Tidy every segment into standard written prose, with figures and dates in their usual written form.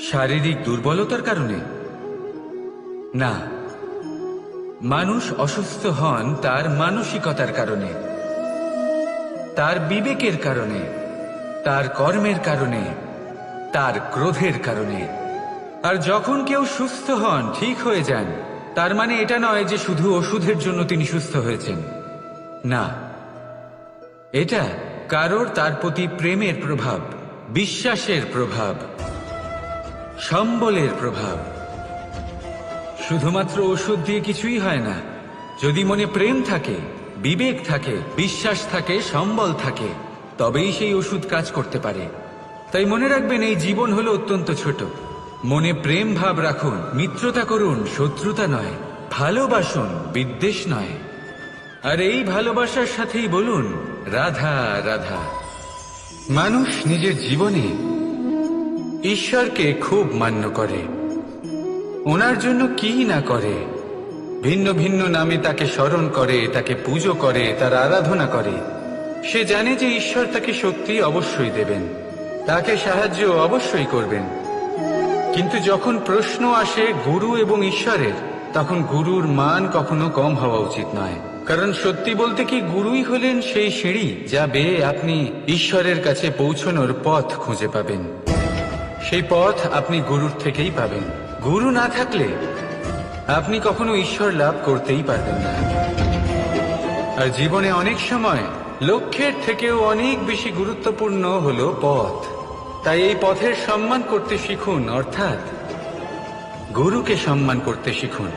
শারীরিক দুর্বলতার কারণে? না, মানুষ অসুস্থ হন তার মানসিকতার কারণে, তার বিবেকের কারণে, তার কর্মের কারণে, তার ক্রোধের কারণে। আর যখন কেউ সুস্থ হন, ঠিক হয়ে যান, তার মানে এটা নয় যে শুধু ওষুধের জন্য তিনি সুস্থ হয়েছেন। না, এটা কারোর তার প্রতি প্রেমের প্রভাব, বিশ্বাসের প্রভাব, সম্বলের প্রভাব। শুধুমাত্র ওষুধ দিয়ে কিছুই হয় না। যদি মনে প্রেম থাকে, বিবেক থাকে, বিশ্বাস থাকে, সম্বল থাকে, তবেই সেই ওষুধ কাজ করতে পারে। তাই মনে রাখবেন, এই জীবন হলো অত্যন্ত ছোট। মনে প্রেম ভাব রাখুন, মিত্রতা করুন, শত্রুতা নয়। ভালোবাসুন, বিদ্বেষ নয়। আর এই ভালোবাসার সাথেই বলুন রাধা রাধা। মানুষ নিজের জীবনে ঈশ্বরকে খুব মান্য করে, ওনার জন্য কি না করে। ভিন্ন ভিন্ন নামে তাকে স্মরণ করে, তাকে পুজো করে, তার আরাধনা করে। সে জানে যে ঈশ্বর তাকে শক্তি অবশ্যই দেবেন, তাকে সাহায্য অবশ্যই করবেন। কিন্তু যখন প্রশ্ন আসে গুরু এবং ঈশ্বরের, তখন গুরুর মান কখনো কম হওয়া উচিত নয়। কারণ সত্যি বলতে কি, গুরুই হলেন সেই সিঁড়ি যা বেয়ে আপনি ঈশ্বরের কাছে পৌঁছনোর পথ খুঁজে পাবেন। সেই পথ আপনি গুরুর থেকেই পাবেন। গুরু না থাকলে আপনি কখনো ঈশ্বর লাভ করতেই পারবেন না। আর জীবনে অনেক সময় লক্ষ্যের থেকেও অনেক বেশি গুরুত্বপূর্ণ হলো পথ। তাই এই পথের সম্মান করতে শিখুন, অর্থাৎ গুরুকে সম্মান করতে শিখুন।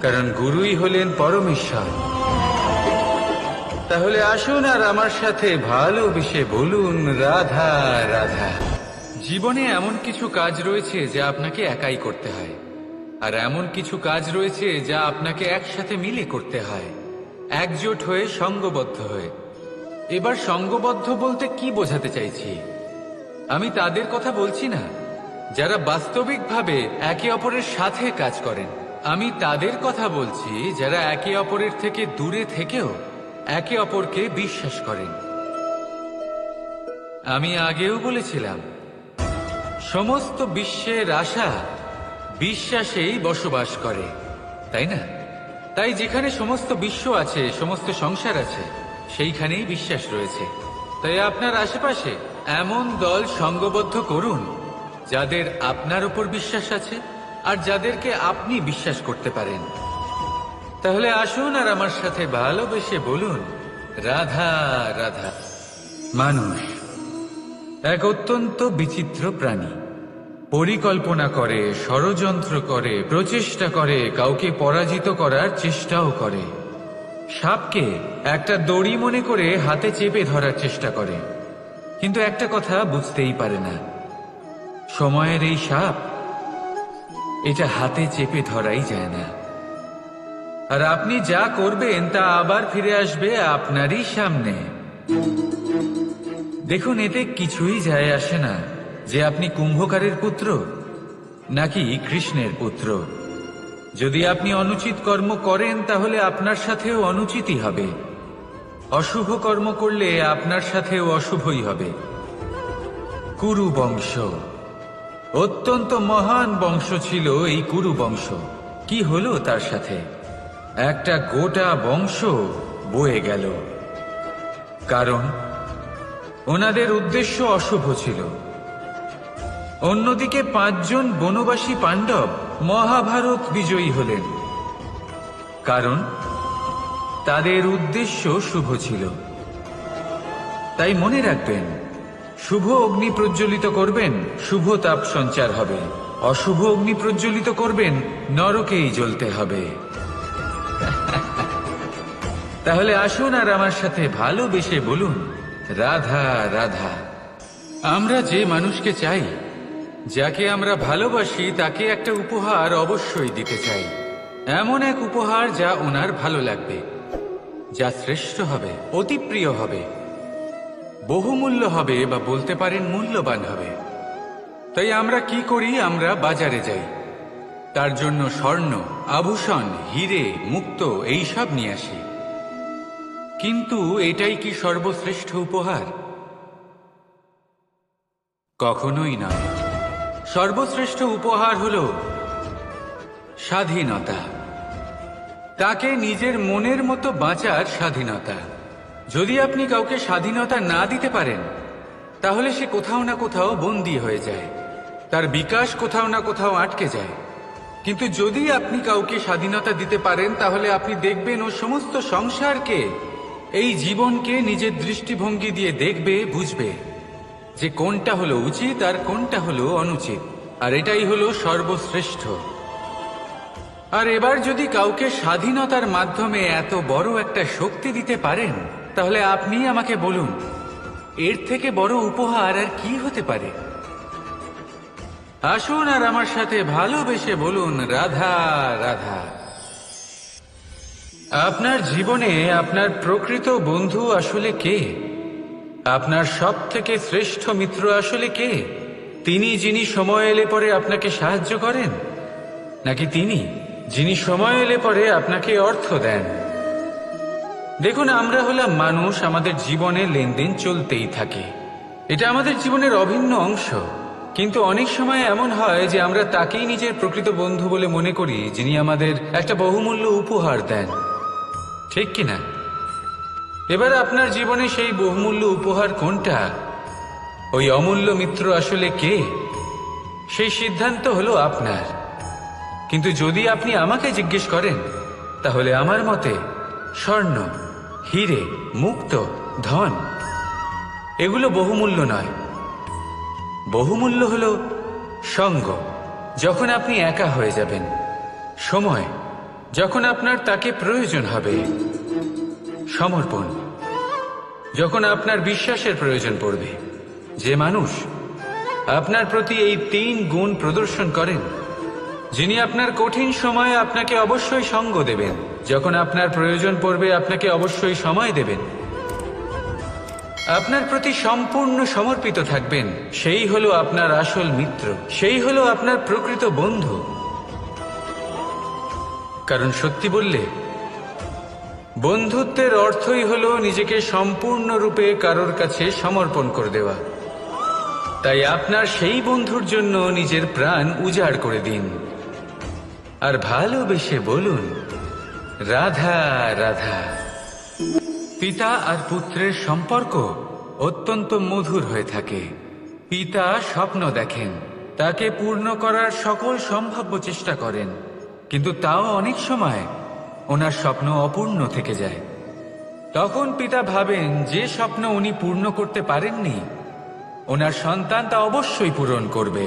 কারণ গুরুই হলেন পরমেশ্বর। তাহলে আসুন আর আমার সাথে ভালোবেসে বলুন রাধা রাধা। জীবনে এমন কিছু কাজ রয়েছে যা আপনাকে একাই করতে হয়, আর এমন কিছু কাজ রয়েছে যা আপনাকে একসাথে মিলে করতে হয়, একজোট হয়ে, সঙ্গবদ্ধ হয়ে। এবার সঙ্গবদ্ধ বলতে কি বোঝাতে চাইছি? আমি তাদের কথা বলছি না যারা বাস্তবিকভাবে একে অপরের সাথে কাজ করেন। আমি তাদের কথা বলছি যারা একে অপরের থেকে দূরে থেকেও একে অপরকে বিশ্বাস করেন। আমি আগেও বলেছিলাম, সমস্ত বিশ্বের আশা বিশ্বাসেই বসবাস করে, তাই না? তাই যেখানে সমস্ত বিশ্ব আছে, সমস্ত সংসার আছে, সেইখানেই বিশ্বাস রয়েছে। তাই আপনার আশেপাশে এমন দল সঙ্গবদ্ধ করুন যাদের আপনার উপর বিশ্বাস আছে আর যাদেরকে আপনি বিশ্বাস করতে পারেন। তাহলে আসুন আর আমার সাথে ভালোবেসে বলুন রাধা রাধা। মানুষ এক অত্যন্ত বিচিত্র প্রাণী। পরিকল্পনা করে, ষড়যন্ত্র করে, প্রচেষ্টা করে, কাউকে পরাজিত করার চেষ্টাও করে। সাপকে একটা দড়ি মনে করে হাতে চেপে ধরার চেষ্টা করে, কিন্তু একটা কথা বুঝতেই পারে না, সময়ের এই সাপ, এটা হাতে চেপে ধরাই যায় না। আর আপনি যা করবেন তা আবার ফিরে আসবে আপনারই সামনে। দেখুন, এতে কিছুই যায় আসে না যে আপনি কুম্ভকারের পুত্র নাকি কৃষ্ণের পুত্র। যদি আপনি অনুচিত কর্ম করেন তাহলে আপনার সাথেও অনুচিতই হবে। অশুভ কর্ম করলে আপনার সাথেও অশুভই হবে। কুরু বংশ অত্যন্ত মহান বংশ ছিল। এই কুরু বংশ কি হলো তার সাথে? একটা গোটা বংশ বয়ে গেল। কারণ ওনাদের উদ্দেশ্য অশুভ ছিল। অন্যদিকে 5 জন বনবাসী পাণ্ডব মহাভারত বিজয়ী হলেন, কারণ তাদের উদ্দেশ্য শুভ ছিল। তাই মনে রাখবেন, শুভ অগ্নি প্রজ্বলিত করবেন, শুভ তাপ সঞ্চার হবে। অশুভ অগ্নি প্রজ্বলিত করবেন, নরকেই জ্বলতে হবে। তাহলে আসুন আর আমার সাথে ভালোবেসে বলুন রাধা রাধা। আমরা যে মানুষকে চাই, যাকে আমরা ভালোবাসি, তাকে একটা উপহার অবশ্যই দিতে চাই। এমন এক উপহার যা ওনার ভালো লাগবে, যা শ্রেষ্ঠ হবে, অতি প্রিয় হবে, বহুমূল্য হবে, বা বলতে পারেন মূল্যবান হবে। তাই আমরা কি করি? আমরা বাজারে যাই, তার জন্য স্বর্ণ, আভূষণ, হিরে, মুক্ত এইসব নিয়ে আসি। কিন্তু এটাই কি সর্বশ্রেষ্ঠ উপহার? কখনোই নয়। সর্বশ্রেষ্ঠ উপহার হলো স্বাধীনতা, তাকে নিজের মনের মতো বাঁচার স্বাধীনতা। যদি আপনি কাউকে স্বাধীনতা না দিতে পারেন, তাহলে সে কোথাও না কোথাও বন্দী হয়ে যায়, তার বিকাশ কোথাও না কোথাও আটকে যায়। কিন্তু যদি আপনি কাউকে স্বাধীনতা দিতে পারেন, তাহলে আপনি দেখবেন ও সমস্ত সংসারকে, এই জীবনকে নিজের দৃষ্টিভঙ্গি দিয়ে দেখবে, বুঝবে যে কোনটা হলো উচিত আর কোনটা হলো অনুচিত, আর এটাই হলো সর্বশ্রেষ্ঠ। আর এবার যদি কাউকে স্বাধীনতার মাধ্যমে এত বড় একটা শক্তি দিতে পারেন, তাহলে আপনি আমাকে বলুন, এর থেকে বড় উপহার আর কি হতে পারে? আসুন আর আমার সাথে ভালোবেসে বলুন, রাধা রাধা। আপনার জীবনে আপনার প্রকৃত বন্ধু আসলে কে? আপনার সব থেকে শ্রেষ্ঠ মিত্র আসলে কে? তিনি যিনি সময় এলে পরে আপনাকে সাহায্য করেন, নাকি তিনি যিনি সময় এলে পরে আপনাকে অর্থ দেন? দেখুন, আমরা হলাম মানুষ, আমাদের জীবনে লেনদেন চলতেই থাকে, এটা আমাদের জীবনের অভিন্ন অংশ। কিন্তু অনেক সময় এমন হয় যে আমরা তাকেই নিজের প্রকৃত বন্ধু বলে মনে করি, যিনি আমাদের একটা বহুমূল্য উপহার দেন, ঠিক কিনা? এবার আপনার জীবনে সেই বহুমূল্য উপহার কোনটা, ওই অমূল্য মিত্র আসলে কে, সেই সিদ্ধান্ত হলো আপনার। কিন্তু যদি আপনি আমাকে জিজ্ঞেস করেন, তাহলে আমার মতে স্বর্ণ, হিরে, মুক্ত, ধন এগুলো বহুমূল্য নয়। বহুমূল্য হলো সঙ্গ, যখন আপনি একা হয়ে যাবেন; সময়, যখন আপনার তাকে প্রয়োজন হবে; সমর্পণ, যখন আপনার বিশ্বাসের প্রয়োজন পড়বে। যে মানুষ আপনার প্রতি এই 3 গুণ প্রদর্শন করেন, যিনি আপনার কঠিন সময়ে আপনাকে অবশ্যই সঙ্গ দেবেন, যখন আপনার প্রয়োজন পড়বে আপনাকে অবশ্যই সময় দেবেন, আপনার প্রতি সম্পূর্ণ সমর্পিত থাকবেন, সেই হলো আপনার আসল মিত্র, সেই হলো আপনার প্রকৃত বন্ধু। কারণ সত্যি বললে, বন্ধুত্বের অর্থই হলো নিজেকে সম্পূর্ণরূপে কারোর কাছে সমর্পণ করে দেওয়া। তাই আপনার সেই বন্ধুর জন্য নিজের প্রাণ উজাড় করে দিন, আর ভালোবেসে বলুন, রাধা রাধা। পিতা আর পুত্রের সম্পর্ক অত্যন্ত মধুর হয়ে থাকে। পিতা স্বপ্ন দেখেন, তাকে পূর্ণ করার সকল সম্ভাব্য চেষ্টা করেন, কিন্তু তাও অনেক সময় ওনার স্বপ্ন অপূর্ণ থেকে যায়। তখন পিতা ভাবেন যে স্বপ্ন উনি পূর্ণ করতে পারেননি, ওনার সন্তান তা অবশ্যই পূরণ করবে।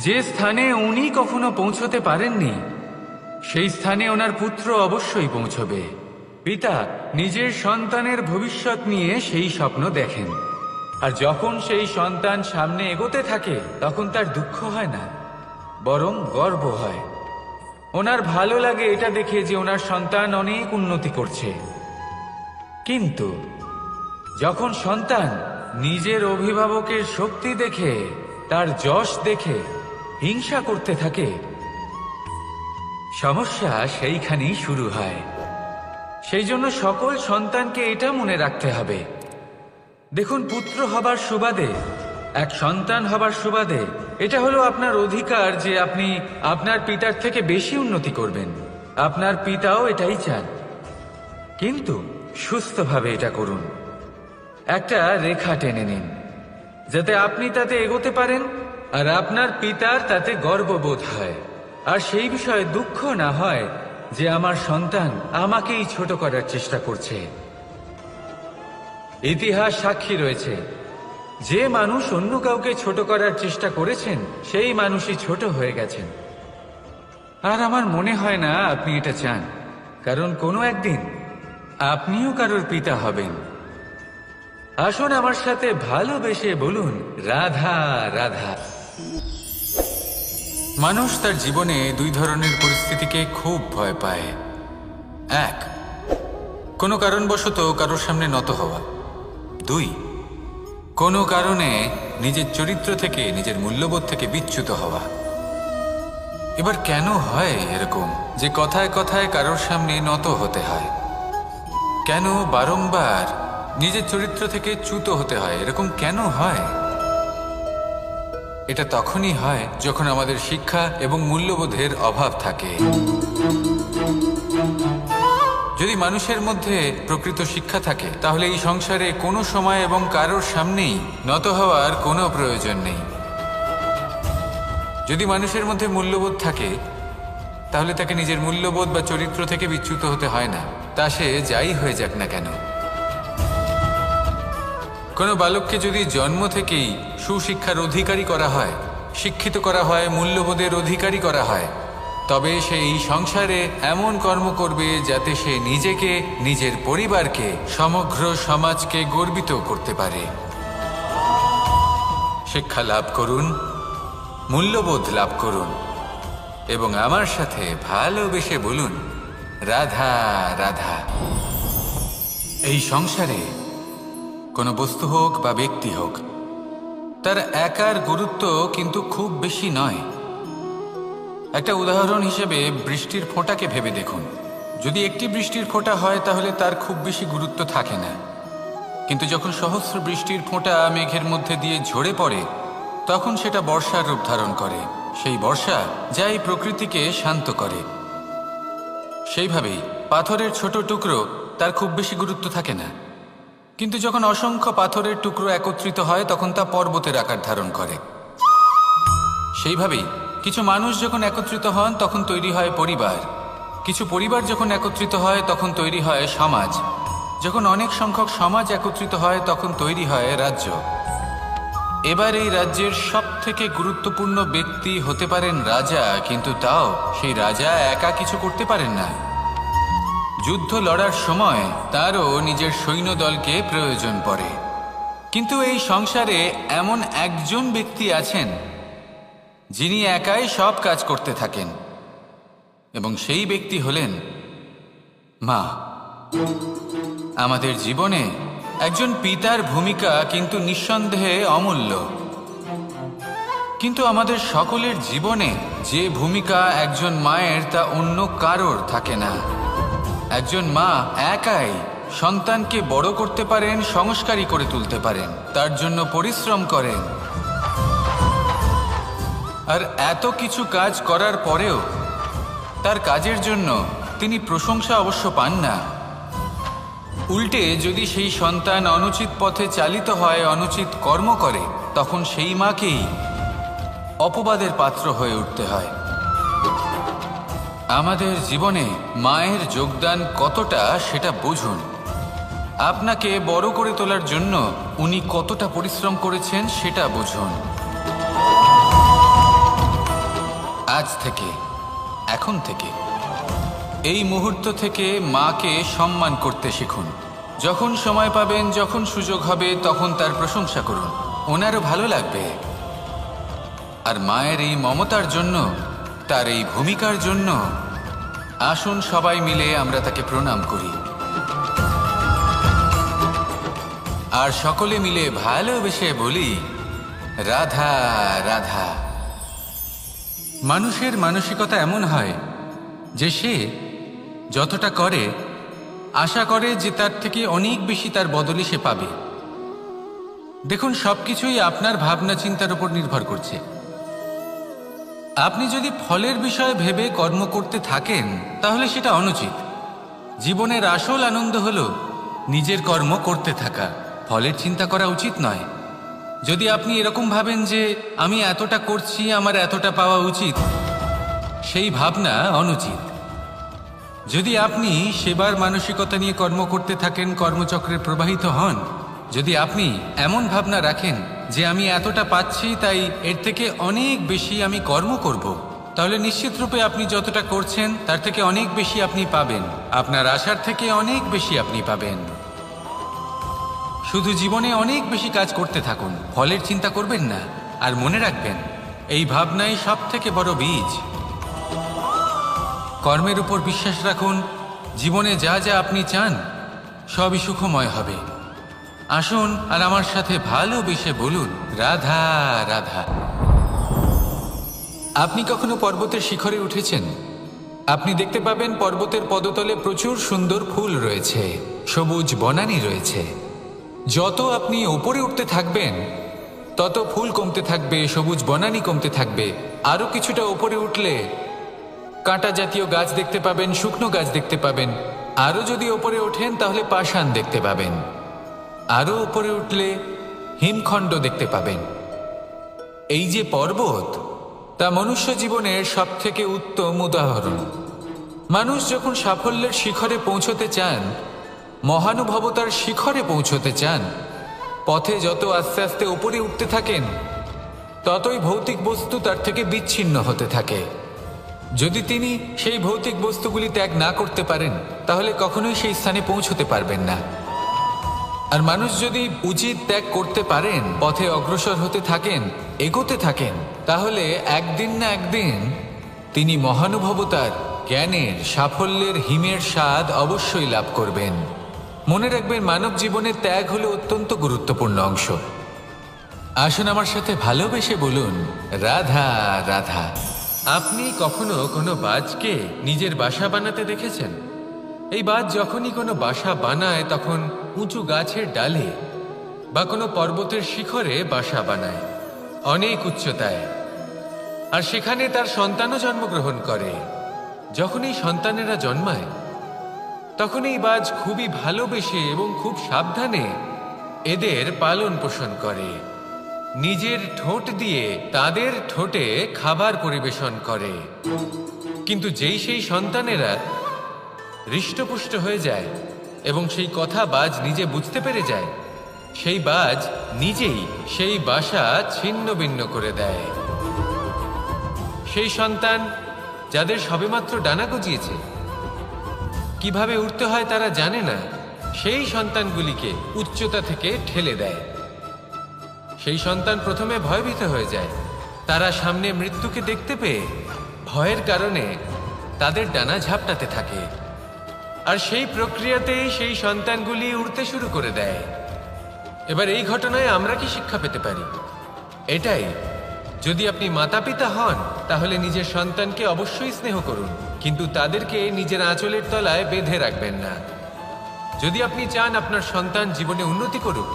যে স্থানে উনি কখনো পৌঁছতে পারেননি, সেই স্থানে ওনার পুত্র অবশ্যই পৌঁছবে। পিতা নিজের সন্তানের ভবিষ্যৎ নিয়ে সেই স্বপ্ন দেখেন, আর যখন সেই সন্তান সামনে এগোতে থাকে, তখন তার দুঃখ হয় না, বরং গর্ব হয়। ওনার ভালো লাগে এটা দেখে যে ওনার সন্তান অনেক উন্নতি করছে। কিন্তু যখন সন্তান নিজের অভিভাবকের শক্তি দেখে, তার যশ দেখে হিংসা করতে থাকে, সমস্যা সেইখানেই শুরু হয়। সেই জন্য সকল সন্তানকে এটা মনে রাখতে হবে, দেখুন, পুত্র হবার সুবাদে, এক সন্তান হবার সুবাদে এটা হলো আপনার অধিকার যে আপনি আপনার পিতার থেকে বেশি উন্নতি করবেন। আপনার পিতাও এটাই চান, কিন্তু সুস্থভাবে এটা করুন। একটা রেখা টেনে নিন, যাতে আপনি তাতে এগোতে পারেন, আর আপনার পিতার তাতে গর্ববোধ হয়, আর সেই বিষয়ে দুঃখ না হয় যে আমার সন্তান আমাকেই ছোট করার চেষ্টা করছে। ইতিহাস সাক্ষী রয়েছে, যে মানুষ অন্য কাউকে ছোট করার চেষ্টা করেছেন, সেই মানুষই ছোট হয়ে গেছেন। আর আমার মনে হয় না আপনি এটা চান, কারণ কোনো একদিন আপনিও কারোর পিতা হবেন। আসুন আমার সাথে ভালোবেসে বলুন, রাধা রাধা। মানুষ তার জীবনে 2 ধরনের পরিস্থিতিকে খুব ভয় পায়। 1, কোনো কারণবশত কারোর সামনে নত হওয়া। 2, কোনো কারণে নিজের চরিত্র থেকে, নিজের মূল্যবোধ থেকে বিচ্যুত হওয়া। এবার কেন হয় এরকম যে কথায় কথায় কারোর সামনে নত হতে হয়? কেন বারংবার নিজের চরিত্র থেকে চ্যুত হতে হয়? এরকম কেন হয়? এটা তখনই হয় যখন আমাদের শিক্ষা এবং মূল্যবোধের অভাব থাকে। যদি মানুষের মধ্যে প্রকৃত শিক্ষা থাকে তাহলে এই সংসারে কোনো সময় এবং কারোর সামনেই নত হওয়ার কোনো প্রয়োজন নেই। যদি মানুষের মধ্যে মূল্যবোধ থাকে তাহলে তাকে নিজের মূল্যবোধ বা চরিত্র থেকে বিচ্যুত হতে হয় না, তা সে যাই হয়ে যাক না কেন। কোনো বালককে যদি জন্ম থেকেই সুশিক্ষার অধিকারী করা হয়, শিক্ষিত করা হয়, মূল্যবোধের অধিকারী করা হয়, তবে সে এই সংসারে এমন কর্ম করবে যাতে সে নিজেকে, নিজের পরিবারকে, সমগ্র সমাজকে গর্বিত করতে পারে। শিক্ষা লাভ করুন, মূল্যবোধ লাভ করুন এবং আমার সাথে ভালোবেসে বলুন, রাধা রাধা। এই সংসারে কোনো বস্তু হোক বা ব্যক্তি হোক, তার একার গুরুত্ব কিন্তু খুব বেশি নয়। একটা উদাহরণ হিসেবে বৃষ্টির ফোঁটাকে ভেবে দেখুন। যদি একটি বৃষ্টির ফোঁটা হয় তাহলে তার খুব বেশি গুরুত্ব থাকে না, কিন্তু যখন সহস্র বৃষ্টির ফোঁটা মেঘের মধ্যে দিয়ে ঝরে পড়ে তখন সেটা বর্ষার রূপ ধারণ করে। সেই বর্ষা যা এই প্রকৃতিকে শান্ত করে। সেইভাবেই পাথরের ছোট টুকরো, তার খুব বেশি গুরুত্ব থাকে না, কিন্তু যখন অসংখ্য পাথরের টুকরো একত্রিত হয় তখন তা পর্বতের আকার ধারণ করে। সেইভাবেই কিছু মানুষ যখন একত্রিত হন তখন তৈরি হয় পরিবার, কিছু পরিবার যখন একত্রিত হয় তখন তৈরি হয় সমাজ, যখন অনেক সংখ্যক সমাজ একত্রিত হয় তখন তৈরি হয় রাজ্য। এবার এই রাজ্যের সবথেকে গুরুত্বপূর্ণ ব্যক্তি হতে পারেন রাজা, কিন্তু তাও সেই রাজা একা কিছু করতে পারেন না। যুদ্ধ লড়ার সময় তারও নিজের সৈন্যদলকে প্রয়োজন পড়ে। কিন্তু এই সংসারে এমন একজন ব্যক্তি আছেন যিনি একাই সব কাজ করতে থাকেন, এবং সেই ব্যক্তি হলেন মা। আমাদের জীবনে একজন পিতার ভূমিকা কিন্তু নিঃসন্দেহে অমূল্য, কিন্তু আমাদের সকলের জীবনে যে ভূমিকা একজন মায়ের তা অন্য কারোর থাকে না। একজন মা একাই সন্তানকে বড় করতে পারেন, সংস্কারী করে তুলতে পারেন, তার জন্য পরিশ্রম করেন। আর এত কিছু কাজ করার পরেও তার কাজের জন্য তিনি প্রশংসা অবশ্য পান না। উল্টে যদি সেই সন্তান অনুচিত পথে চালিত হয়, অনুচিত কর্ম করে, তখন সেই মাকেই অপবাদের পাত্র হয়ে উঠতে হয়। আমাদের জীবনে মায়ের যোগদান কতটা সেটা বুঝুন। আপনাকে বড় করে তোলার জন্য উনি কতটা পরিশ্রম করেছেন সেটা বুঝুন। আজ থেকে, এখন থেকে, এই মুহূর্ত থেকে মাকে সম্মান করতে শিখুন। যখন সময় পাবেন, যখন সুযোগ হবে, তখন তার প্রশংসা করুন, ওনারও ভালো লাগবে। আর মায়ের এই মমতার জন্য, তার এই ভূমিকার জন্য আসুন সবাই মিলে আমরা তাকে প্রণাম করি, আর সকলে মিলে ভালোবেসে বলি, রাধা রাধা। মানুষের মানসিকতা এমন হয় যে সে যতটা করে আশা করে যে তার থেকে অনেক বেশি তার বদলে সে পাবে। দেখুন, সবকিছুই আপনার ভাবনা চিন্তার উপর নির্ভর করছে। আপনি যদি ফলের বিষয়ে ভেবে কর্ম করতে থাকেন তাহলে সেটা অনুচিত। জীবনের আসল আনন্দ হলো নিজের কর্ম করতে থাকা, ফলের চিন্তা করা উচিত নয়। যদি আপনি এরকম ভাবেন যে আমি এতটা করছি, আমার এতটা পাওয়া উচিত, সেই ভাবনা অনুচিত। যদি আপনি সেবার মানসিকতা নিয়ে কর্ম করতে থাকেন, কর্মচক্রে প্রবাহিত হন, যদি আপনি এমন ভাবনা রাখেন যে আমি এতটা পাচ্ছি তাই এর থেকে অনেক বেশি আমি কর্ম করব, তাহলে নিশ্চিত রূপে আপনি যতটা করছেন তার থেকে অনেক বেশি আপনি পাবেন, আপনার আশার থেকে অনেক বেশি আপনি পাবেন। শুধু জীবনে অনেক বেশি কাজ করতে থাকুন, ফলের চিন্তা করবেন না। আর মনে রাখবেন, এই ভাবনাই সব থেকে বড় বীজ। কর্মের উপর বিশ্বাস রাখুন, জীবনে যা যা আপনি চান সবই সুখময় হবে। আসুন আর আমার সাথে ভালোবেসে বলুন, রাধা রাধা। আপনি কখনো পর্বতের শিখরে উঠেছেন? আপনি দেখতে পাবেন পর্বতের পদতলে প্রচুর সুন্দর ফুল রয়েছে, সবুজ বনানী রয়েছে। যত আপনি উপরে উঠতে থাকবেন তত ফুল কমতে থাকবে, সবুজ বনানী কমতে থাকবে। আরো কিছুটা ওপরে উঠলে কাঁটা জাতীয় গাছ দেখতে পাবেন, শুকনো গাছ দেখতে পাবেন। আরো যদি ওপরে ওঠেন তাহলে পাষাণ দেখতে পাবেন। আরো উপরে উঠলে হিমখণ্ড দেখতে পাবেন। এই যে পর্বত, তা মনুষ্য জীবনের সবথেকে উত্তম উদাহরণ। মানুষ যখন সাফল্যের শিখরে পৌঁছতে চান, মহানুভবতার শিখরে পৌঁছতে চান, পথে যত আস্তে আস্তে উপরে উঠতে থাকেন, ততই ভৌতিক বস্তু তার থেকে বিচ্ছিন্ন হতে থাকে। যদি তিনি সেই ভৌতিক বস্তুগুলি ত্যাগ না করতে পারেন, তাহলে কখনোই সেই স্থানে পৌঁছতে পারবেন না। আর মানুষ যদি উচিত ত্যাগ করতে পারেন, পথে অগ্রসর হতে থাকেন, এগোতে থাকেন, তাহলে একদিন না একদিন তিনি মহানুভবতার, জ্ঞানের, সাফল্যের হিমের স্বাদ অবশ্যই লাভ করবেন। মনে রাখবেন, মানব জীবনের ত্যাগ হলো অত্যন্ত গুরুত্বপূর্ণ অংশ। আসুন আমার সাথে ভালোবেসে বলুন, রাধা রাধা। আপনি কখনো কোনো বাজকে নিজের বাসা বানাতে দেখেছেন? এই বাজ যখনই কোনো বাসা বানায়, তখন উঁচু গাছের ডালে বা কোনো পর্বতের শিখরে বাসা বানায়, অনেক উচ্চতায়। আর সেখানে তার সন্তানও জন্মগ্রহণ করে। যখন এই সন্তানেরা জন্মায়, তখন এই বাজ খুবই ভালোবেসে এবং খুব সাবধানে এদের পালন পোষণ করে। নিজের ঠোঁট দিয়ে তাদের ঠোঁটে খাবার পরিবেশন করে। কিন্তু যেই সেই সন্তানেরা হৃষ্টপুষ্ট হয়ে যায় এবং সেই কথা বাজ নিজে বুঝতে পেরে যায়, সেই বাজ নিজেই সেই বাসা ছিন্ন ভিন্ন করে দেয়। সেই সন্তান যাদের সবেমাত্র ডানা গজিয়েছে, কিভাবে উঠতে হয় তারা জানে না, সেই সন্তানগুলিকে উচ্চতা থেকে ঠেলে দেয়। সেই সন্তান প্রথমে ভয়ভীত হয়ে যায়। তারা সামনে মৃত্যুকে দেখতে পেয়ে ভয়ের কারণে তাদের ডানা ঝাপটাতে থাকে। আর সেই প্রক্রিয়াতেই সেই সন্তানগুলি উড়তে শুরু করে দেয়। এবার এই ঘটনায় আমরা কি শিক্ষা পেতে পারি? এটাই, যদি আপনি মাতা পিতা হন, তাহলে নিজের সন্তানকে অবশ্যই স্নেহ করুন, কিন্তু তাদেরকে নিজের আঁচলের তলায় বেঁধে রাখবেন না। যদি আপনি চান আপনার সন্তান জীবনে উন্নতি করুক,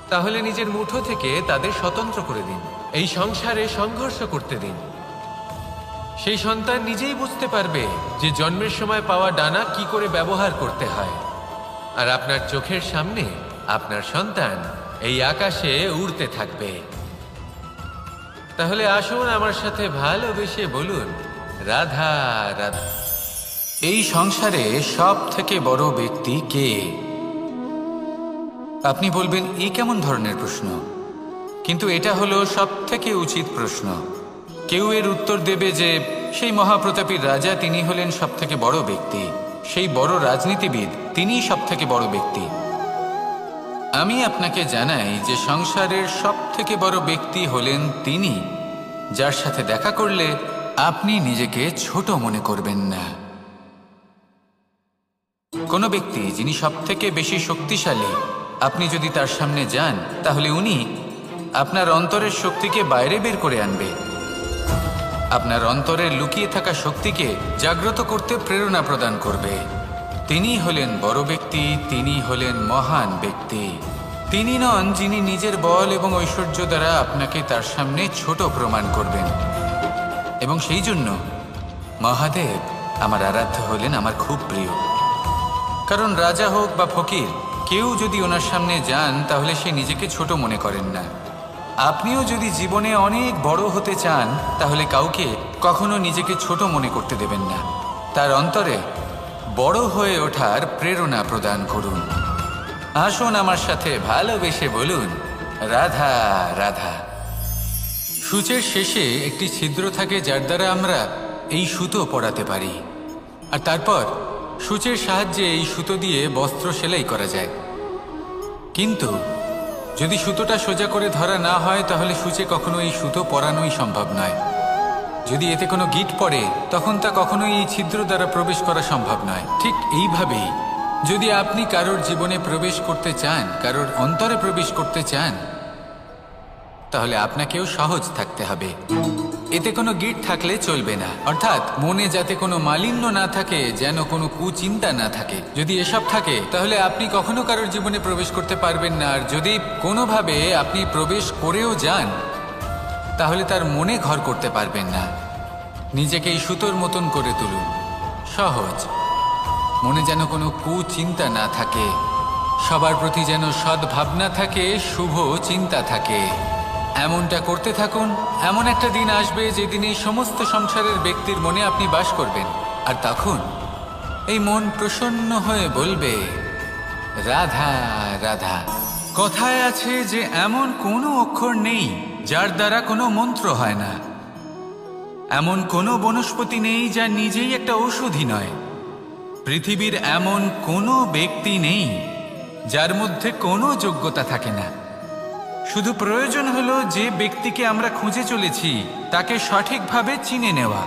তাহলে নিজের মুঠো থেকে তাদের স্বতন্ত্র করে দিন। এই সংসারে সংঘর্ষ করতে দিন। সেই সন্তান নিজেই বুঝতে পারবে যে জন্মের সময় পাওয়া ডানা কি করে ব্যবহার করতে হয়। আর আপনার চোখের সামনে আপনার সন্তান এই আকাশে উড়তে থাকবে। তাহলে আসুন আমার সাথে ভালোবেসে বলুন, রাধা রাধা। এই সংসারে সব থেকে বড় ব্যক্তি কে? আপনি বলবেন, এই কেমন ধরনের প্রশ্ন? কিন্তু এটা হলো সব থেকে উচিত প্রশ্ন। কেউ এর উত্তর দেবে যে সেই মহাপ্রতাপী রাজা, তিনি হলেন সব থেকে বড় ব্যক্তি, সেই বড় রাজনীতিবিদ, তিনিই সব থেকে বড় ব্যক্তি। আমি আপনাকে জানাই যে সংসারের সব থেকে বড় ব্যক্তি হলেন তিনি, যার সাথে দেখা করলে আপনি নিজেকে ছোট মনে করবেন না। কোনো ব্যক্তি যিনি সব থেকে বেশি শক্তিশালী, আপনি যদি তার সামনে যান, তাহলে উনি আপনার অন্তরের শক্তিকে বাইরে বের করে আনবে। আপনার অন্তরের লুকিয়ে থাকা শক্তিকে জাগ্রত করতে প্রেরণা প্রদান করবে। তিনি হলেন বড় ব্যক্তি, তিনি হলেন মহান ব্যক্তি। তিনি নন যিনি নিজের বল এবং ঐশ্বর্য দ্বারা আপনাকে তার সামনে ছোট প্রমাণ করবেন। এবং সেই জন্য মহাদেব আমার আরাধ্য হলেন আমার খুব প্রিয়। কারণ রাজা হোক বা ফকির, কেউ যদি ওনার সামনে যান, তাহলে সে নিজেকে ছোট মনে করেন না। আপনিও যদি জীবনে অনেক বড় হতে চান, তাহলে কাউকে কখনো নিজেকে ছোট মনে করতে দেবেন না। তার অন্তরে বড় হয়ে ওঠার প্রেরণা প্রদান করুন। আসুন আমার সাথে ভালোবেসে বলুন, রাধা রাধা। সূচের শেষে একটি ছিদ্র থাকে, যার দ্বারা আমরা এই সুতো পরাতে পারি। আর তারপর সূচের সাহায্যে এই সুতো দিয়ে বস্ত্র সেলাই করা যায়। কিন্তু যদি সুতোটা সোজা করে ধরা না হয়, তাহলে সূচে কখনো এই সুতো পরানোই সম্ভব নয়। যদি এতে কোনো গিঁট পড়ে, তখন তা কখনোই এই ছিদ্র দ্বারা প্রবেশ করা সম্ভব নয়। ঠিক এইভাবেই যদি আপনি কারোর জীবনে প্রবেশ করতে চান, কারোর অন্তরে প্রবেশ করতে চান, তাহলে আপনাকেও সহজ থাকতে হবে। এতে কোনো গিট থাকলে চলবে না, অর্থাৎ মনে যাতে কোনো মালিন্য না থাকে, যেন কোনো কুচিন্তা না থাকে। যদি এসব থাকে তাহলে আপনি কখনো কারোর জীবনে প্রবেশ করতে পারবেন না। আর যদি কোনোভাবে আপনি প্রবেশ করেও যান তাহলে তার মনে ঘর করতে পারবেন না। নিজেকে এই সুতোর মতন করে তুলুন, সহজ। মনে যেন কোনো কুচিন্তা না থাকে, সবার প্রতি যেন সদ্ভাবনা থাকে, শুভ চিন্তা থাকে। এমনটা করতে থাকুন। এমন একটা দিন আসবে যেদিন এই সমস্ত সংসারের ব্যক্তির মনে আপনি বাস করবেন, আর তখন এই মন প্রসন্ন হয়ে বলবে, রাধা রাধা। কথায় আছে যে এমন কোনো অক্ষর নেই যার দ্বারা কোনো মন্ত্র হয় না, এমন কোনো বনস্পতি নেই যা নিজেই একটা ঔষধি নয়, পৃথিবীর এমন কোনো ব্যক্তি নেই যার মধ্যে কোনো যোগ্যতা থাকে না। শুধু প্রয়োজন হলো যে ব্যক্তিকে আমরা খুঁজে চলেছি তাকে সঠিকভাবে চিনে নেওয়া।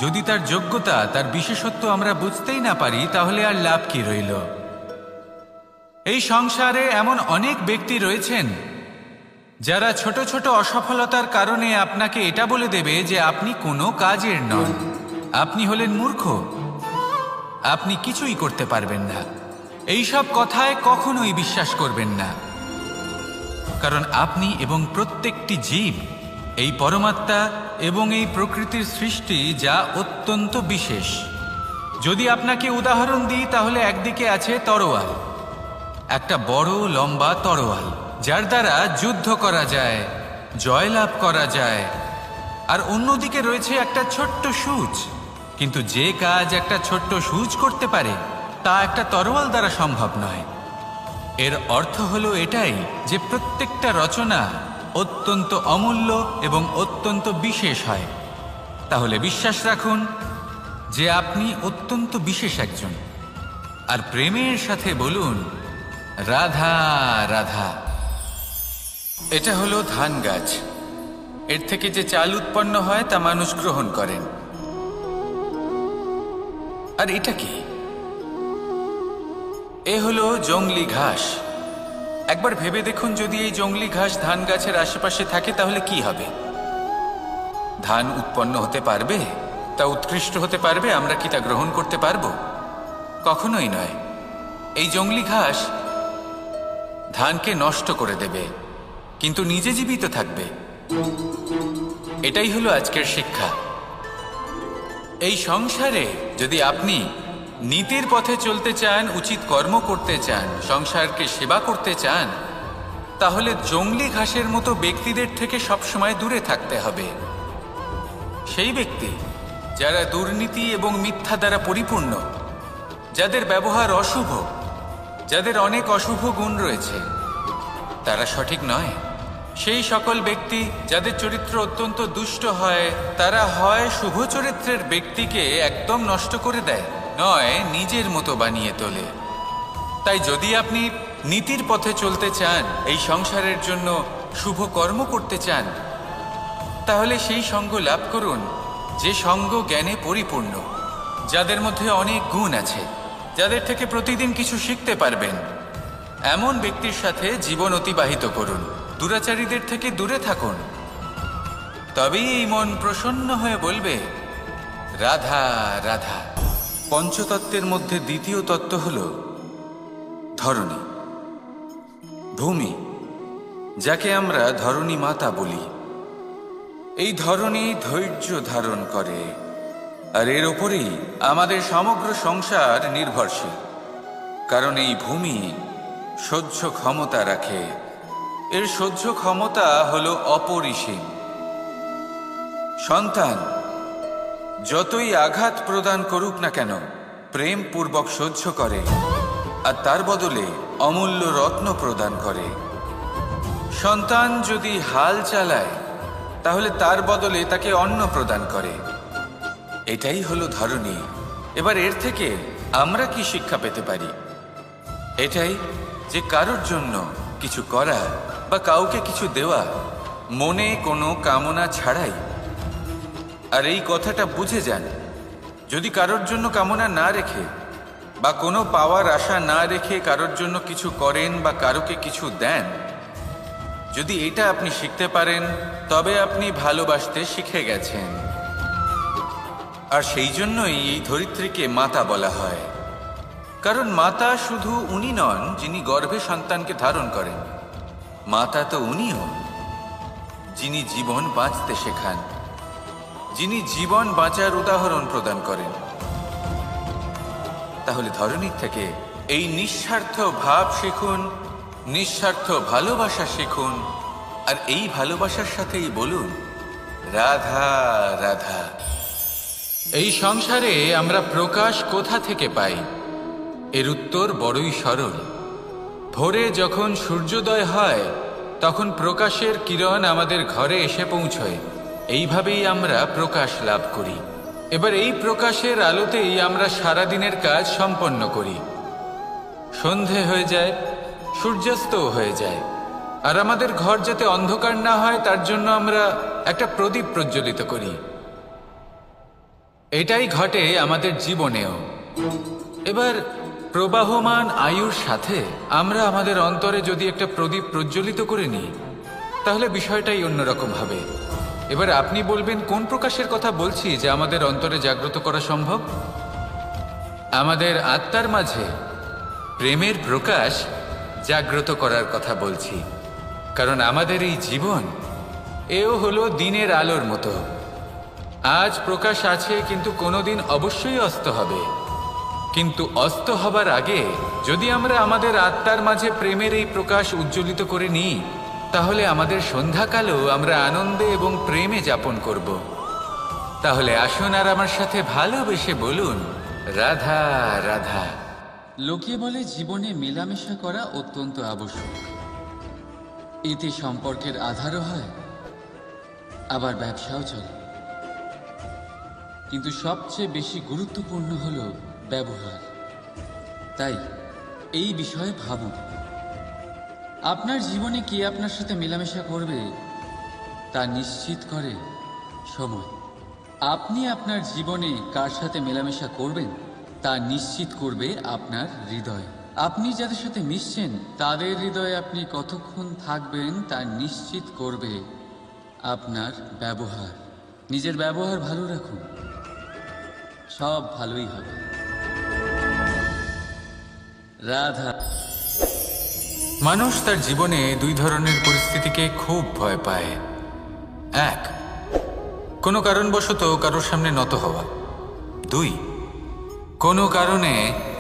যদি তার যোগ্যতা, তার বিশেষত্ব আমরা বুঝতেই না পারি, তাহলে আর লাভ কি রইল? এই সংসারে এমন অনেক ব্যক্তি রয়েছেন যারা ছোট ছোট অসফলতার কারণে আপনাকে এটা বলে দেবে যে আপনি কোনো কাজের নন, আপনি হলেন মূর্খ, আপনি কিছুই করতে পারবেন না। এইসব কথায় কখনোই বিশ্বাস করবেন না, কারণ আপনি এবং প্রত্যেকটি জীব এই পরমাত্মা এবং এই প্রকৃতির সৃষ্টি, যা অত্যন্ত বিশেষ। যদি আপনাকে উদাহরণ দিই তাহলে একদিকে আছে তরোয়াল, একটা বড় লম্বা তরোয়াল যার দ্বারা যুদ্ধ করা যায়, জয়লাভ করা যায়। আর অন্যদিকে রয়েছে একটা ছোট্ট সূচ, কিন্তু যে কাজ একটা ছোট্ট সূচ করতে পারে তা একটা তরোয়াল দ্বারা সম্ভব নয়। এর অর্থ হলো এটাই যে প্রত্যেকটা রচনা অত্যন্ত অমূল্য এবং অত্যন্ত বিশেষ হয়। তাহলে বিশ্বাস রাখুন যে আপনি অত্যন্ত বিশেষ একজন, আর প্রেমের সাথে বলুন, রাধা রাধা। এটা হলো ধান গাছ। এর থেকে যে চাল উৎপন্ন হয় তা মানুষ গ্রহণ করেন। আর এটা কি? এ হলো জংলি ঘাস। একবার ভেবে দেখুন, যদি এই জংলি ঘাস ধান গাছের আশেপাশে থাকে তাহলে কি হবে? ধান উৎপন্ন হতে পারবে? তা উৎকৃষ্ট হতে পারবে? আমরা কি তা গ্রহণ করতে পারবো? কখনোই নয়। এই জংলি ঘাস ধানকে নষ্ট করে দেবে, কিন্তু নিজে জীবিত থাকবে। এটাই হলো আজকের শিক্ষা। এই সংসারে যদি আপনি নীতির পথে চলতে চান, উচিত কর্ম করতে চান, সংসারকে সেবা করতে চান, তাহলে জংলি ঘাসের মতো ব্যক্তিদের থেকে সবসময় দূরে থাকতে হবে। সেই ব্যক্তি যারা দুর্নীতি এবং মিথ্যা দ্বারা পরিপূর্ণ, যাদের ব্যবহার অশুভ, যাদের অনেক অশুভ গুণ রয়েছে, তারা সঠিক নয়। সেই সকল ব্যক্তি যাদের চরিত্র অত্যন্ত দুষ্ট হয়, তারা হয় শুভ চরিত্রের ব্যক্তিকে একদম নষ্ট করে দেয়, নয় নিজের মতো বানিয়ে তোলে। তাই যদি আপনি নীতির পথে চলতে চান, এই সংসারের জন্য শুভ কর্ম করতে চান, তাহলে সেই সঙ্গ লাভ করুন যে সঙ্গ জ্ঞানে পরিপূর্ণ, যাদের মধ্যে অনেক গুণ আছে, যাদের থেকে প্রতিদিন কিছু শিখতে পারবেন। এমন ব্যক্তির সাথে জীবন অতিবাহিত করুন, দুরাচারীদের থেকে দূরে থাকুন। তবেই এই মন প্রসন্ন হয়ে বলবে, রাধা রাধা। পঞ্চতত্ত্বের মধ্যে দ্বিতীয় তত্ত্ব হল ধরণী, ভূমি, যাকে আমরা ধরণী মাতা বলি। এই ধরণী ধৈর্য ধারণ করে, আর এর ওপরেই আমাদের সমগ্র সংসার নির্ভরশীল। কারণ এই ভূমি সহ্য ক্ষমতা রাখে, এর সহ্য ক্ষমতা হলো অপরিসীম। সন্তান যতই আঘাত প্রদান করুক না কেন, প্রেম পূর্বক সহ্য করে, আর তার বদলে অমূল্য রত্ন প্রদান করে। সন্তান যদি হাল চালায়, তাহলে তার বদলে তাকে অন্ন প্রদান করে। এটাই হলো ধরণী। এবার এর থেকে আমরা কি শিক্ষা পেতে পারি? এটাই যে কারোর জন্য কিছু করা বা কাউকে কিছু দেওয়া মনে কোনো কামনা ছাড়াই। আর এই কথাটা বুঝে যান, যদি কারোর জন্য কামনা না রেখে বা কোনো পাওয়ার আশা না রেখে কারোর জন্য কিছু করেন বা কারোকে কিছু দেন, যদি এটা আপনি শিখতে পারেন তবে আপনি ভালোবাসতে শিখে গেছেন। আর সেই জন্যই এই ধরিত্রীকে মাতা বলা হয়, কারণ মাতা শুধু উনি নন যিনি গর্ভে সন্তানকে ধারণ করেন, মাতা তো উনিও যিনি জীবন বাঁচতে শেখান, যিনি জীবন বাঁচার উদাহরণ প্রদান করেন। তাহলে ধরনীর থেকে এই নিঃস্বার্থ ভাব শিখুন, নিঃস্বার্থ ভালোবাসা শিখুন, আর এই ভালোবাসার সাথেই বলুন রাধা রাধা। এই সংসারে আমরা প্রকাশ কোথা থেকে পাই? এর উত্তর বড়ই সরল। ভোরে যখন সূর্যোদয় হয় তখন প্রকাশের কিরণ আমাদের ঘরে এসে পৌঁছয়। এইভাবেই আমরা প্রকাশ লাভ করি। এবার এই প্রকাশের আলোতেই আমরা সারাদিনের কাজ সম্পন্ন করি। সন্ধে হয়ে যায়, সূর্যাস্তও হয়ে যায়, আর আমাদের ঘর যাতে অন্ধকার না হয় তার জন্য আমরা একটা প্রদীপ প্রজ্বলিত করি। এটাই ঘটে আমাদের জীবনেও। এবার প্রবাহমান আয়ুর সাথে আমরা আমাদের অন্তরে যদি একটা প্রদীপ প্রজ্বলিত করে নিই তাহলে বিষয়টাই অন্যরকম হবে। এবার আপনি বলবেন কোন প্রকাশের কথা বলছি যা আমাদের অন্তরে জাগ্রত করা সম্ভব? আমাদের আত্মার মাঝে প্রেমের প্রকাশ জাগ্রত করার কথা বলছি। কারণ আমাদের এই জীবন এও হলো দিনের আলোর মতো। আজ প্রকাশ আছে, কিন্তু কোনোদিন অবশ্যই অস্ত হবে। কিন্তু অস্ত হবার আগে যদি আমরা আমাদের আত্মার মাঝে প্রেমের এই প্রকাশ উজ্জ্বলিত করে নিই তাহলে আমাদের সন্ধ্যাকালও আমরা আনন্দে এবং প্রেমে যাপন করব। তাহলে আসুন আর আমার সাথে ভালোবেসে বলুন রাধা রাধা। লোকে বলে জীবনে মেলামেশা করা অত্যন্ত আবশ্যক। এতে সম্পর্কের আধারও হয়, আবার ব্যবসাও চলে। কিন্তু সবচেয়ে বেশি গুরুত্বপূর্ণ হলো ব্যবহার। তাই এই বিষয়ে ভাবুন, আপনার জীবনে কে আপনার সাথে মেলামেশা করবে তা নিশ্চিত করে সময়। আপনি আপনার জীবনে কার সাথে মেলামেশা করবেন তা নিশ্চিত করবে আপনার হৃদয়। আপনি যাদের সাথে মিশছেন তাদের হৃদয়ে আপনি কতক্ষণ থাকবেন তা নিশ্চিত করবে আপনার ব্যবহার। নিজের ব্যবহার ভালো রাখুন, সব ভালোই হবে। রাধা। মানুষ তার জীবনে দুই ধরনের পরিস্থিতিকে খুব ভয় পায়। এক, কোনো কারণবশত কারোর সামনে নত হওয়া। দুই, কোনো কারণে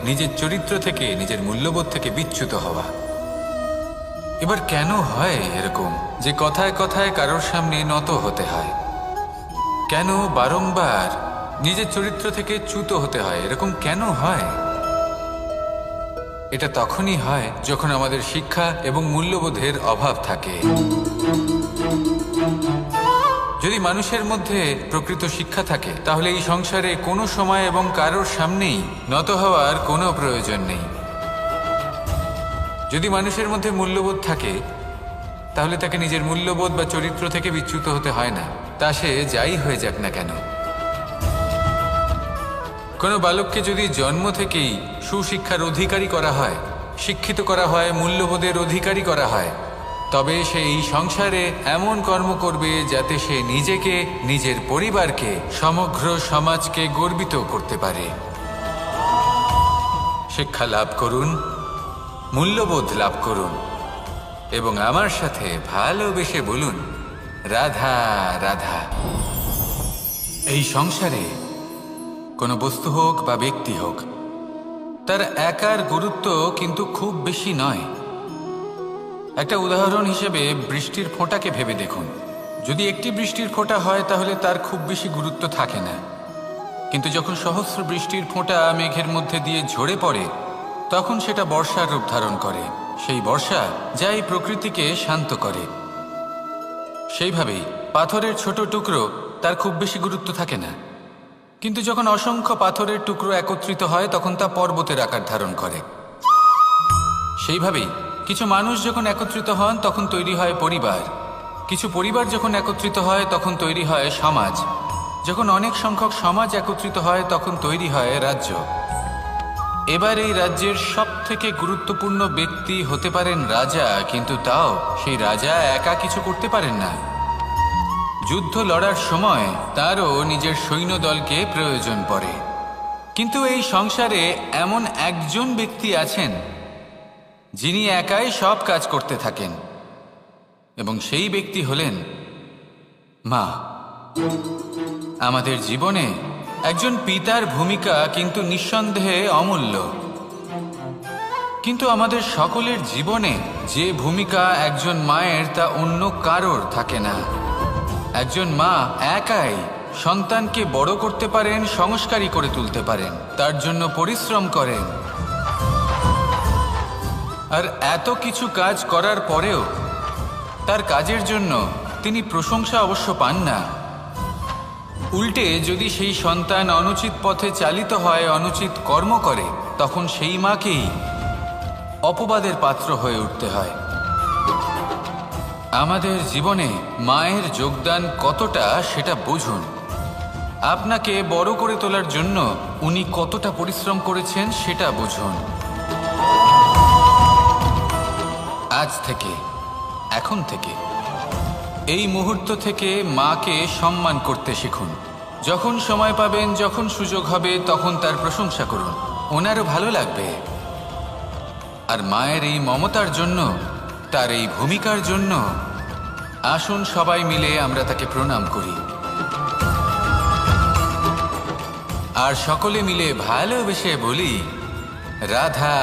নিজের চরিত্র থেকে, নিজের মূল্যবোধ থেকে বিচ্যুত হওয়া। এবার কেন হয় এরকম যে কথায় কথায় কারোর সামনে নত হতে হয়? কেন বারংবার নিজের চরিত্র থেকে চ্যুত হতে হয়? এরকম কেন হয়? এটা তখনই হয় যখন আমাদের শিক্ষা এবং মূল্যবোধের অভাব থাকে। যদি মানুষের মধ্যে প্রকৃত শিক্ষা থাকে তাহলে এই সংসারে কোনো সময় এবং কারোর সামনেই নত হওয়ার কোনো প্রয়োজন নেই। যদি মানুষের মধ্যে মূল্যবোধ থাকে তাহলে তাকে নিজের মূল্যবোধ বা চরিত্র থেকে বিচ্যুত হতে হয় না, তা সে যাই হয়ে যাক না কেন। কোনো বালককে যদি জন্ম থেকেই সুশিক্ষার অধিকারী করা হয়, শিক্ষিত করা হয়, মূল্যবোধের অধিকারী করা হয়, তবে সে এই সংসারে এমন কর্ম করবে যাতে সে নিজেকে, নিজের পরিবারকে, সমগ্র সমাজকে গর্বিত করতে পারে। শিক্ষা লাভ করুন, মূল্যবোধ লাভ করুন এবং আমার সাথে ভালোবেসে বলুন রাধা রাধা। এই সংসারে কোনো বস্তু হোক বা ব্যক্তি হোক, তার একার গুরুত্ব কিন্তু খুব বেশি নয়। একটা উদাহরণ হিসেবে বৃষ্টির ফোঁটাকে ভেবে দেখুন। যদি একটি বৃষ্টির ফোঁটা হয় তাহলে তার খুব বেশি গুরুত্ব থাকে না, কিন্তু যখন সহস্র বৃষ্টির ফোঁটা মেঘের মধ্যে দিয়ে ঝরে পড়ে তখন সেটা বর্ষার রূপ ধারণ করে। সেই বর্ষা যা এই প্রকৃতিকে শান্ত করে। সেইভাবেই পাথরের ছোট টুকরো, তার খুব বেশি গুরুত্ব থাকে না, কিন্তু যখন অসংখ্য পাথরের টুকরো একত্রিত হয় তখন তা পর্বতের আকার ধারণ করে। সেইভাবেই কিছু মানুষ যখন একত্রিত হন তখন তৈরি হয় পরিবার, কিছু পরিবার যখন একত্রিত হয় তখন তৈরি হয় সমাজ, যখন অনেক সংখ্যক সমাজ একত্রিত হয় তখন তৈরি হয় রাজ্য। এবার এই রাজ্যের সব থেকে গুরুত্বপূর্ণ ব্যক্তি হতে পারেন রাজা, কিন্তু তাও সেই রাজা একা কিছু করতে পারেন না। যুদ্ধ লড়ার সময় তারও নিজের সৈন্যদলকে প্রয়োজন পড়ে। কিন্তু এই সংসারে এমন একজন ব্যক্তি আছেন যিনি একাই সব কাজ করতে থাকেন, এবং সেই ব্যক্তি হলেন মা। আমাদের জীবনে একজন পিতার ভূমিকা কিন্তু নিঃসন্দেহে অমূল্য, কিন্তু আমাদের সকলের জীবনে যে ভূমিকা একজন মায়ের তা অন্য কারোর থাকে না। একজন মা একাই সন্তানকে বড় করতে পারেন, সংস্কারী করে তুলতে পারেন, তার জন্য পরিশ্রম করেন। আর এত কিছু কাজ করার পরেও তার কাজের জন্য তিনি প্রশংসা অবশ্য পান না। উল্টে যদি সেই সন্তান অনুচিত পথে চালিত হয়, অনুচিত কর্ম করে, তখন সেই মাকেই অপবাদের পাত্র হয়ে উঠতে হয়। আমাদের জীবনে মায়ের যোগদান কতটা সেটা বুঝুন। আপনাকে বড় করে তোলার জন্য উনি কতটা পরিশ্রম করেছেন সেটা বুঝুন। আজ থেকে, এখন থেকে, এই মুহূর্ত থেকে মাকে সম্মান করতে শিখুন। যখন সময় পাবেন, যখন সুযোগ হবে, তখন তার প্রশংসা করুন, ওনারও ভালো লাগবে। আর মায়ের এই মমতার জন্য, তার এই ভূমিকার জন্য আসুন সবাই মিলে আমরা তাকে প্রণাম করি, আর সকলে মিলে ভালোবেসে বলি রাধা।